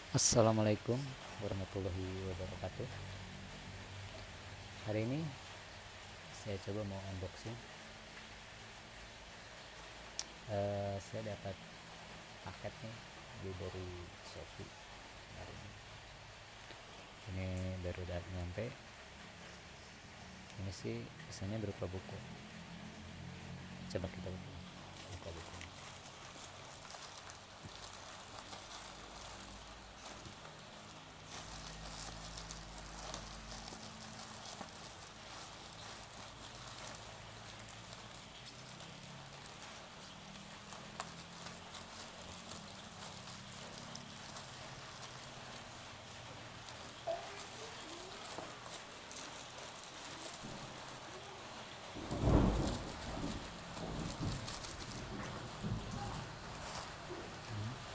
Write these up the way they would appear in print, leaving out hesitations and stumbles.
Assalamualaikum warahmatullahi wabarakatuh. Hari ini saya coba mau unboxing. Saya dapat paket nih dari Shopee hari ini. Ini baru nyampe. Ini sih biasanya berupa buku. Coba kita buka buku.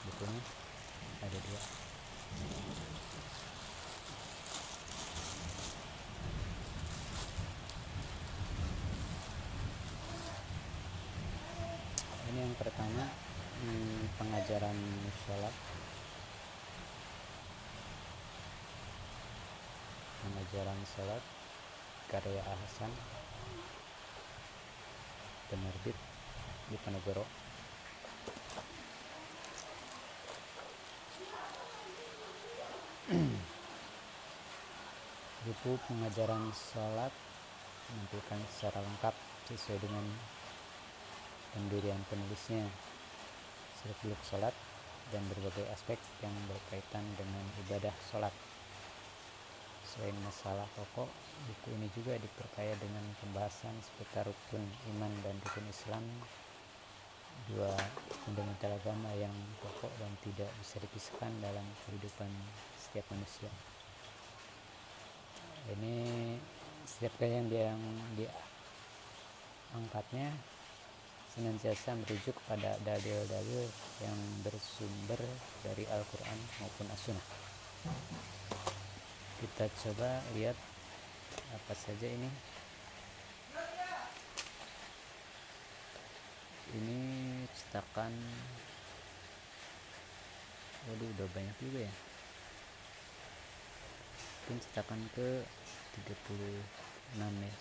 Bukunya ada dua. Ini yang pertama, pengajaran sholat. Pengajaran sholat karya Ahsan, penerbit Diponegoro. Buku pengajaran sholat menampilkan secara lengkap sesuai dengan pendirian penulisnya, seluk-beluk sholat dan berbagai aspek yang berkaitan dengan ibadah sholat. Selain masalah pokok, buku ini juga diperkaya dengan pembahasan seputar rukun iman dan rukun Islam, dua fundamental agama yang pokok dan tidak bisa dipisahkan dalam kehidupan setiap manusia. Ini setiap kali yang diangkatnya senantiasa merujuk pada dalil-dalil yang bersumber dari Al-Quran maupun As-Sunnah. Kita coba lihat apa saja ini. Ini cetakan, waduh udah banyak juga ya. Mungkin cetakan ke 36 ya,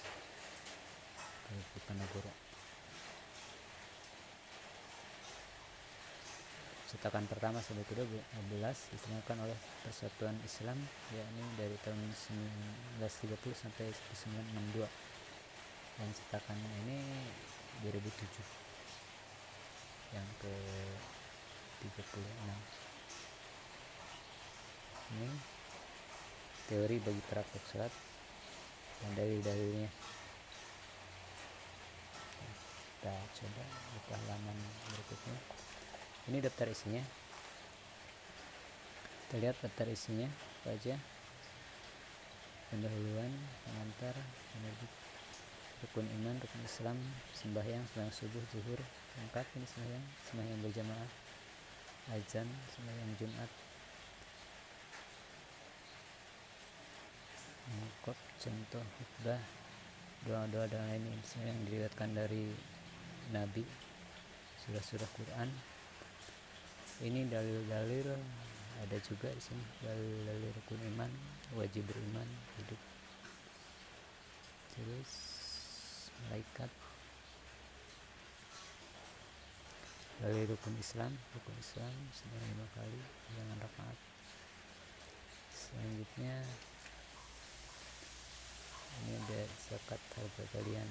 dari Diponegoro. Cetakan pertama sampai ke-12 diselenggarakan oleh Persatuan Islam, yakni dari tahun 1930 sampai 1962, dan cetakannya ini 2007 yang ke 36. Ini teori bagi praktek sholat dan dalil-dalilnya. Kita coba buka halaman berikutnya. Ini daftar isinya. Kita lihat daftar isinya apa aja. Pendahuluan, pengantar, penerbit, rukun iman, rukun Islam, sembahyang subuh, zuhur, lengkap ini sembahyang berjamaah, azan, sembahyang Jumat, mengkot, contoh khutbah, doa-doa dan lainnya yang diriwayatkan dari Nabi, surah-surah Quran. Ini dalil-dalil ada juga di sini, dalil-dalil rukun iman, wajib beriman, hidup, terus malaikat, dalil rukun Islam sembahyang 5 kali, jangan rakaat. Selanjutnya ini ada zakat harta kalian,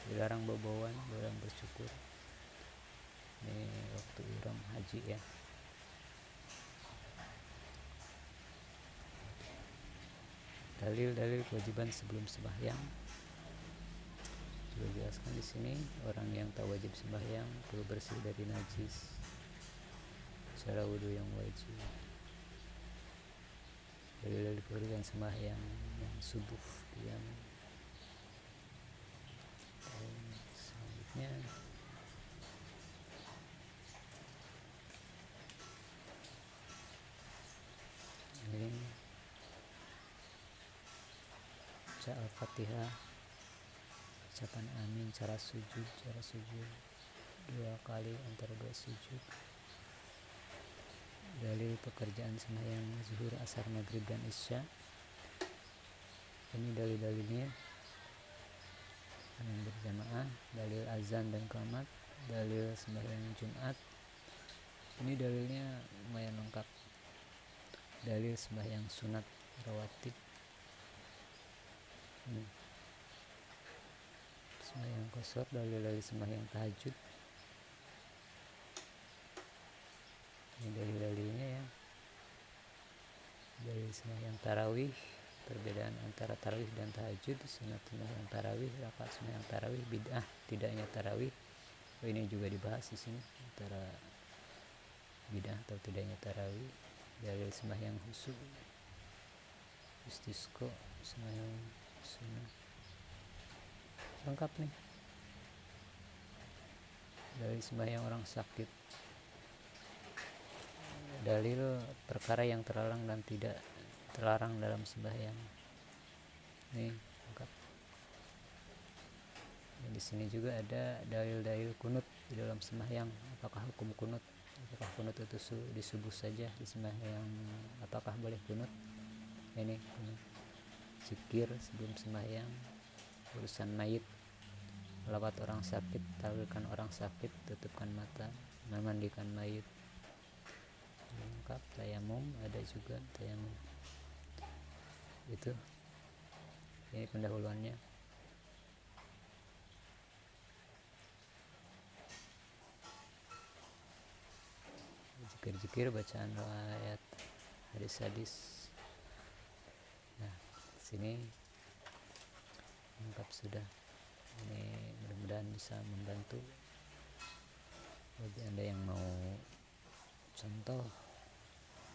dilarang bau-bauan, dilarang bersyukur. Ini waktu ihram haji ya. Dalil-dalil kewajiban sebelum sembahyang juga dijelaskan di sini. Orang yang tak wajib sembahyang perlu bersih dari najis, cara wudhu yang wajib. Dalil-dalil kewajiban sembahyang yang subuh diam. Selanjutnya ini baca Al-Fatihah, ucapan amin, cara sujud 2 kali antara 2 sujud, dalil pekerjaan sembahyang zuhur, asar, maghrib, dan isya. Ini dalil-dalilnya yang berjamaah, dalil azan dan qamat, dalil sembahyang Jumat. Ini dalilnya lumayan lengkap. Dalil sembahyang sunat rawatib, sembahyang qashar, dalil-dalil sembahyang tahajud. Ini dalil-dalilnya ya. Dalil sembahyang tarawih, perbedaan antara tarawih dan tahajud, sunat sembahyang tarawih, rakaat sembahyang tarawih, bid'ah tidaknya tarawih. Ini juga dibahas di sini antara bid'ah atau tidaknya tarawih. Dalil sembahyang khusyuk, istisqa, sembahyang sunnah, lengkap nih. Dalil sembahyang orang sakit, dalil perkara yang terlarang dan tidak terlarang dalam sembahyang. Nih lengkap. Dan di sini juga ada dalil-dalil kunut di dalam sembahyang. Apakah hukum kunut? Apakah kunut itu di subuh saja di sembahyang? Apakah boleh kunut? Ini kunut. Zikir sebelum sembahyang, urusan mayit, melawat orang sakit, tahlilkan orang sakit, tutupkan mata, memandikan mayit, lengkap. Tayamum ada juga, tayamum. Itu ini pendahuluannya. Zikir-zikir, bacaan ayat, hadis-hadis. Nah, sini lengkap sudah. Ini mudah-mudahan bisa membantu bagi Anda yang mau contoh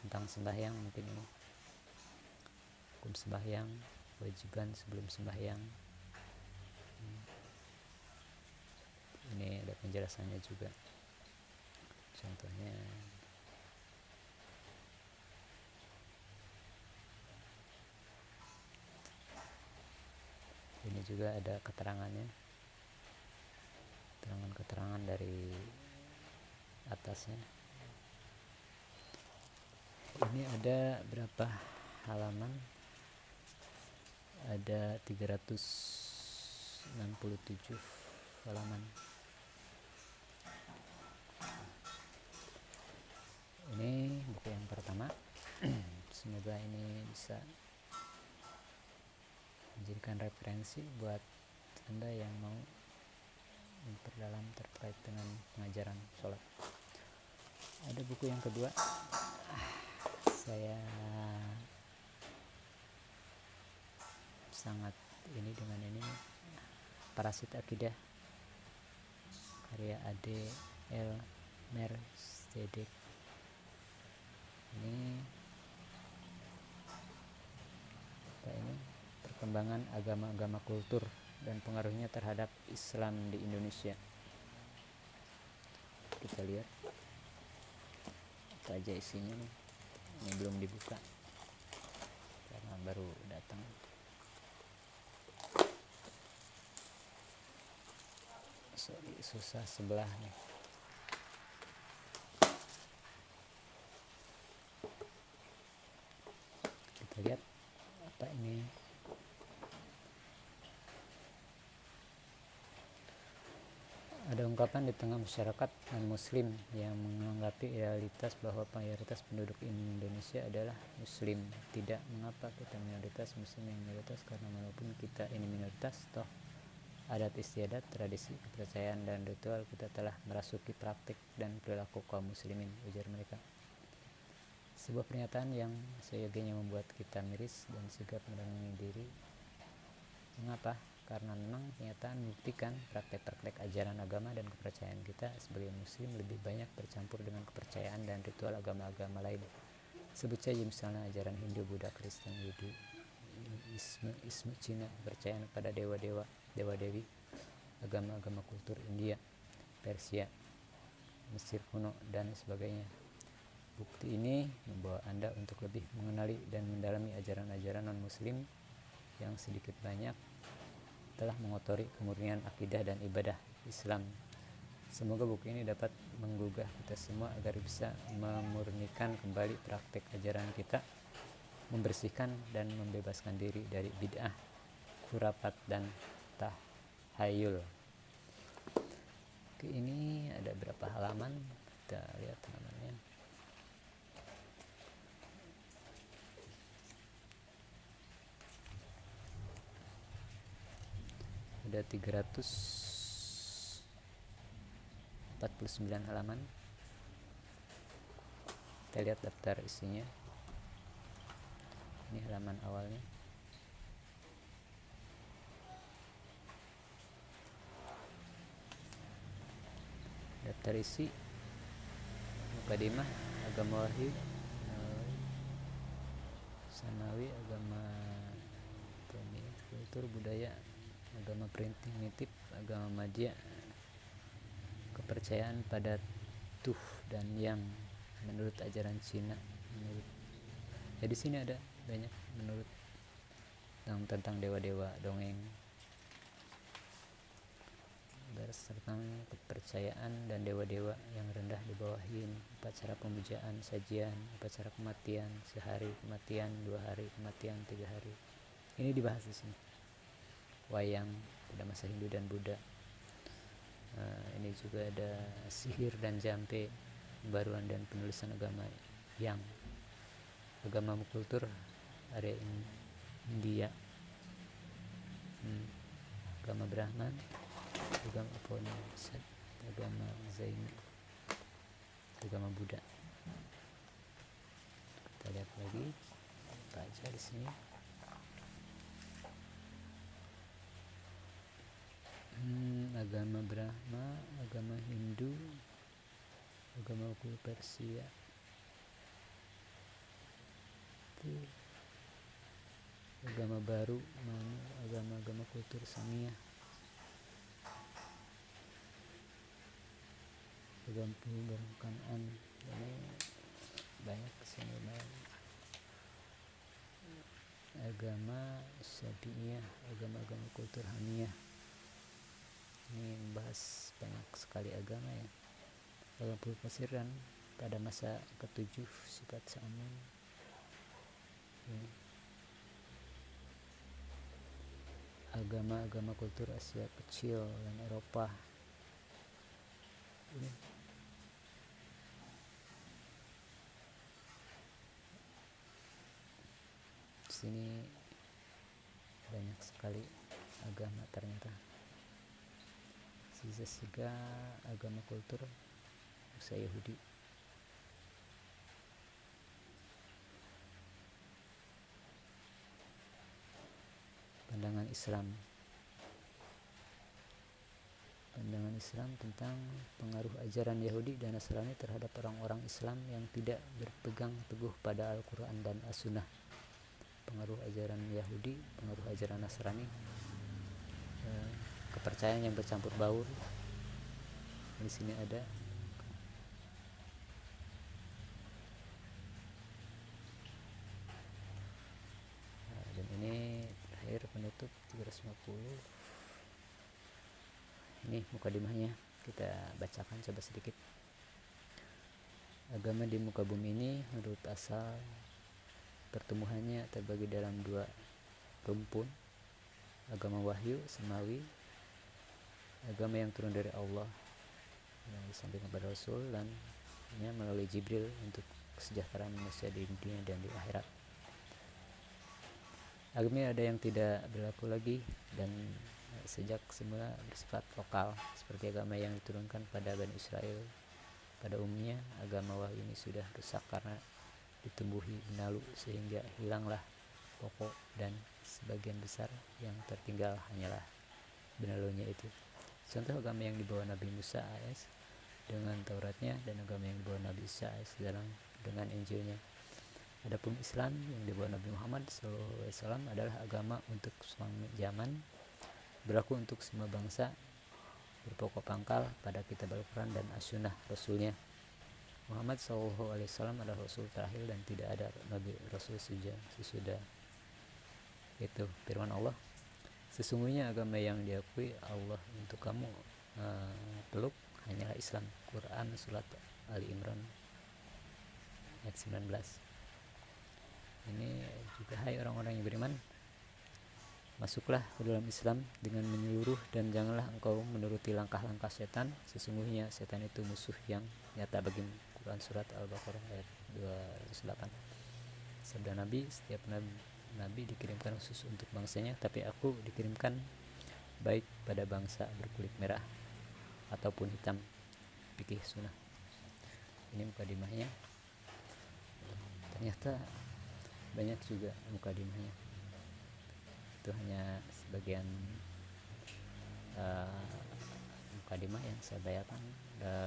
tentang sembahyang. Mungkin ini hukum sembahyang, kewajiban sebelum sembahyang. Ini ada penjelasannya juga. Contohnya ini juga ada keterangannya, keterangan dari atasnya. Ini ada berapa halaman? Ada 367 halaman. Ini buku yang pertama. Semoga ini bisa menjadikan referensi buat Anda yang mau memperdalam terkait dengan pengajaran sholat. Ada buku yang kedua, saya sangat ini dengan ini, Parasit Akidah, karya Ade El Mersedek. Ini perkembangan agama-agama kultur dan pengaruhnya terhadap Islam di Indonesia. Kita lihat apa aja isinya nih. Ini belum dibuka karena baru datang. Susah sebelah nih. Kita lihat apa ini. Ada ungkapan di tengah masyarakat non-muslim yang menanggapi realitas bahwa mayoritas penduduk Indonesia adalah muslim. Tidak mengapa kita minoritas, muslim yang minoritas, karena walaupun kita ini minoritas, toh adat istiadat, tradisi, kepercayaan, dan ritual kita telah merasuki praktik dan perilaku kaum muslimin, ujar mereka. Sebuah pernyataan yang seyogianya membuat kita miris dan sigap merenungi diri. Mengapa? Karena memang kenyataan membuktikan praktek-praktek ajaran agama dan kepercayaan kita sebagai muslim lebih banyak bercampur dengan kepercayaan dan ritual agama-agama lain. Sebut saja misalnya ajaran Hindu, Buddha, Kristen, Isme, Cina, kepercayaan pada dewa-dewa, dewa-dewi, agama-agama kultur India, Persia, Mesir kuno, dan sebagainya. Bukti ini membawa Anda untuk lebih mengenali dan mendalami ajaran-ajaran non-muslim yang sedikit banyak telah mengotori kemurnian akidah dan ibadah Islam Semoga buku ini dapat menggugah kita semua agar bisa memurnikan kembali praktek ajaran kita, membersihkan dan membebaskan diri dari bid'ah, khurafat dan tahayul. Oke, ini ada berapa halaman, kita lihat halamannya. Ada 349 halaman. Kita lihat daftar isinya. Ini halaman awalnya. Daftar isi mukadimah, agama wahyu, sanawi, agama kultur budaya, agama printing nitip, agama madya, kepercayaan pada Tuh dan Yang menurut ajaran Cina. Ya di sini ada banyak menurut tentang dewa-dewa, dongeng, tentang kepercayaan dan dewa-dewa yang rendah dibawahin, upacara pemujaan, sajian, upacara kematian, sehari kematian, 2 hari kematian, 3 hari. Ini dibahas di sini. Wayang pada masa Hindu dan Buddha. Ini juga ada sihir dan jampe, pembaruan dan penulisan agama yang agama kultur area India, agama Brahman, agama Upanishad, agama Zaini, agama Buddha. Kita lihat lagi apa aja di sini. Agama Brahma, agama Hindu, agama kuno Persia, agama baru, agama kultur Samia, agama Kanan. Ini banyak kesini banyak. Agama Syafi'iyah, agama kultur Hamiyah. Ini membahas banyak sekali agama ya. Agama Pesisiran pada masa ke-7, sifat Samun. Agama kultur Asia Kecil dan Eropa. Di sini banyak sekali agama ternyata. Sisa agama kultur bangsa Yahudi. Pandangan Islam tentang pengaruh ajaran Yahudi dan Nasrani terhadap orang-orang Islam yang tidak berpegang teguh pada Al-Quran dan As-Sunnah. Pengaruh ajaran Yahudi, pengaruh ajaran Nasrani, kepercayaan yang bercampur baur. Di sini ada dan ini terakhir penutup 350. Ini mukadimahnya, kita bacakan coba sedikit. Agama di muka bumi ini menurut asal pertumbuhannya terbagi dalam 2 rumpun, agama wahyu semawi, agama yang turun dari Allah yang disampaikan kepada Rasul dan melalui Jibril untuk kesejahteraan manusia di dunia dan di akhirat. Agama ada yang tidak berlaku lagi dan sejak semula bersifat lokal, seperti agama yang diturunkan pada Bani Israel. Pada umumnya agama wahyu ini sudah rusak karena ditumbuhi benalu sehingga hilanglah pokok dan sebagian besar yang tertinggal hanyalah benalunya itu. Contoh agama yang dibawa Nabi Musa AS dengan Tauratnya dan agama yang dibawa Nabi Isa AS dengan Injilnya. Adapun Islam yang dibawa Nabi Muhammad SAW adalah agama untuk semua zaman, berlaku untuk semua bangsa, berpokok pangkal pada kitab Al-Quran dan As-Sunnah Rasulnya. Muhammad SAW adalah Rasul terakhir dan tidak ada Nabi Rasul sesudah itu. Firman Allah, sesungguhnya agama yang diakui Allah untuk kamu peluk hanyalah Islam. Quran surat Ali Imran ayat 19. Ini juga, hai orang-orang yang beriman, masuklah ke dalam Islam dengan menyeluruh dan janganlah engkau menuruti langkah-langkah setan. Sesungguhnya setan itu musuh yang nyata bagimu. Quran surat Al-Baqarah ayat 208. Sabda Nabi, setiap nabi dikirimkan khusus untuk bangsanya, tapi aku dikirimkan baik pada bangsa berkulit merah ataupun hitam. Fikih sunnah. Ini mukadimahnya. Ternyata banyak juga mukadimahnya. Itu hanya sebagian mukadimah yang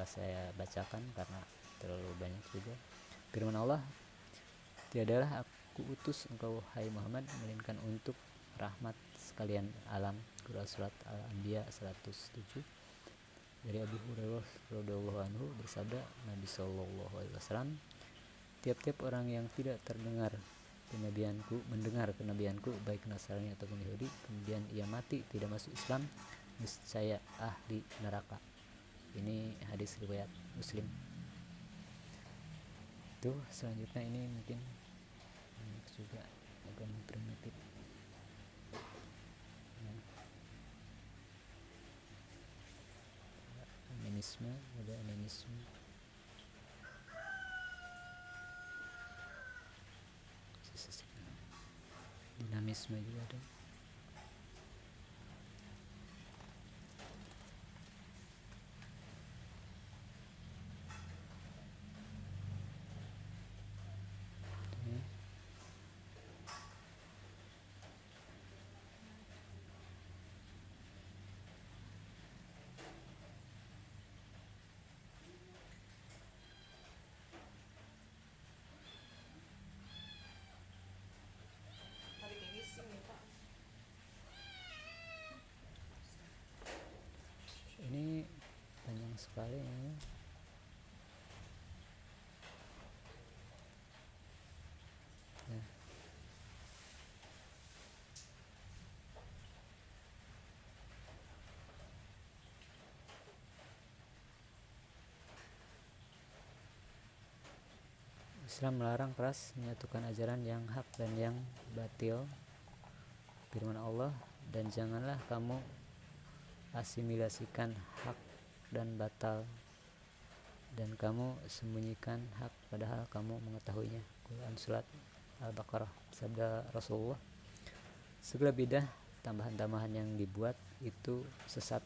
saya bacakan karena terlalu banyak juga. Firman Allah, tiadalah aku utus engkau hai Muhammad melainkan untuk rahmat sekalian alam. Quran surat Al-Anbiya 107. Dari Abu Hurairah radhiyallahu anhu bersabda, Nabi sallallahu alaihi wasallam, tiap-tiap orang yang tidak mendengar kenabianku, baik Nasrani ataupun Yahudi, kemudian ia mati tidak masuk Islam, niscaya ahli neraka. Ini hadis riwayat Muslim. Itu selanjutnya ini mungkin juga agama primitif. Ada animisme. Dinamisme juga ada. Ini panjang sekali ya. Islam melarang keras menyatukan ajaran yang hak dan yang batil. Firman Allah, dan janganlah kamu asimilasikan hak dan batal, dan kamu sembunyikan hak padahal kamu mengetahuinya. Quran surat Al-Baqarah. Sabda Rasulullah, segala bidah tambahan-tambahan yang dibuat itu sesat,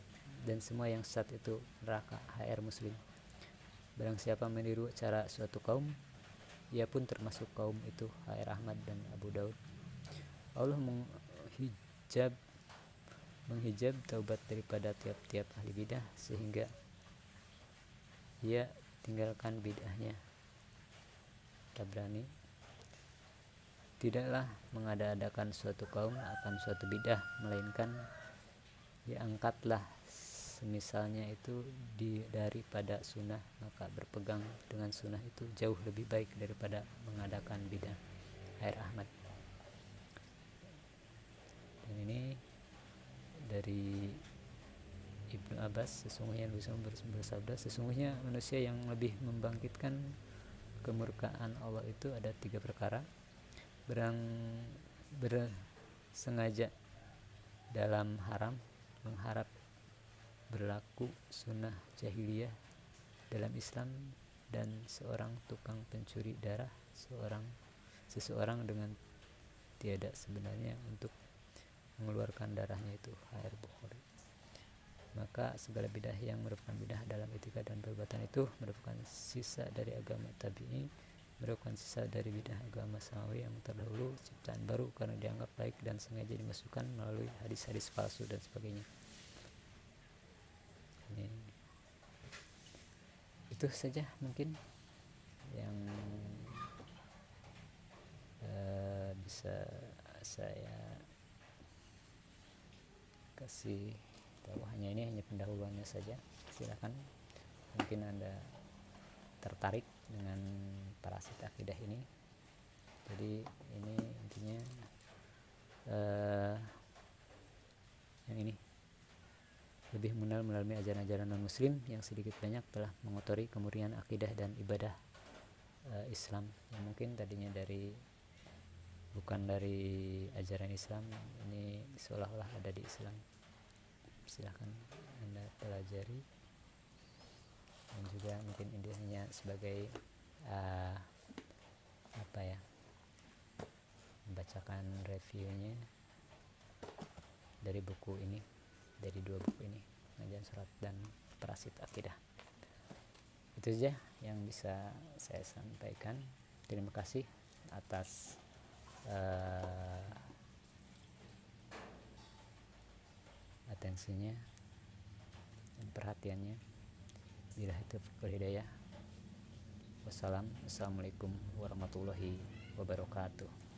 dan semua yang sesat itu neraka. HR Muslim. Barang siapa meniru cara suatu kaum, ia pun termasuk kaum itu. HR Ahmad dan Abu Daud. Allah menghijab taubat daripada tiap-tiap ahli bidah sehingga ia tinggalkan bid'ahnya. Tabrani. Tidaklah mengada-adakan suatu kaum akan suatu bidah, melainkan diangkatlah semisalnya itu daripada sunnah, maka berpegang dengan sunnah itu jauh lebih baik daripada mengadakan bidah. Air Ahmad. Dan ini dari Ibnu Abbas, sesungguhnya bersabda, sesungguhnya manusia yang lebih membangkitkan kemurkaan Allah itu ada 3 perkara. Bersengaja dalam haram, mengharap berlaku sunnah jahiliyah dalam Islam, dan seorang tukang pencuri darah seseorang dengan tiada sebenarnya untuk mengeluarkan darahnya itu. HR Bukhari. Maka segala bidah yang merupakan bidah dalam etika dan perbuatan itu merupakan sisa dari agama tabi'i, merupakan sisa dari bidah agama samawi yang terdahulu, ciptaan baru karena dianggap baik dan sengaja dimasukkan melalui hadis-hadis palsu dan sebagainya. Ini itu saja mungkin yang bisa saya kasih tahu. Hanya pendahuluannya saja. Silakan, mungkin Anda tertarik dengan parasit akidah ini. Jadi ini intinya yang ini lebih mengenal melalui ajaran-ajaran non-muslim yang sedikit banyak telah mengotori kemurnian akidah dan ibadah Islam yang mungkin tadinya bukan dari ajaran Islam, ini seolah-olah ada di Islam. Silahkan Anda pelajari, dan juga mungkin ini hanya sebagai membacakan reviewnya dari buku ini, dari dua buku ini, Pengajian Sholat dan Perasit Akidah. Itu saja yang bisa saya sampaikan. Terima kasih atas atensinya dan perhatiannya. Bila itu hidayah. Wassalamualaikum warahmatullahi wabarakatuh.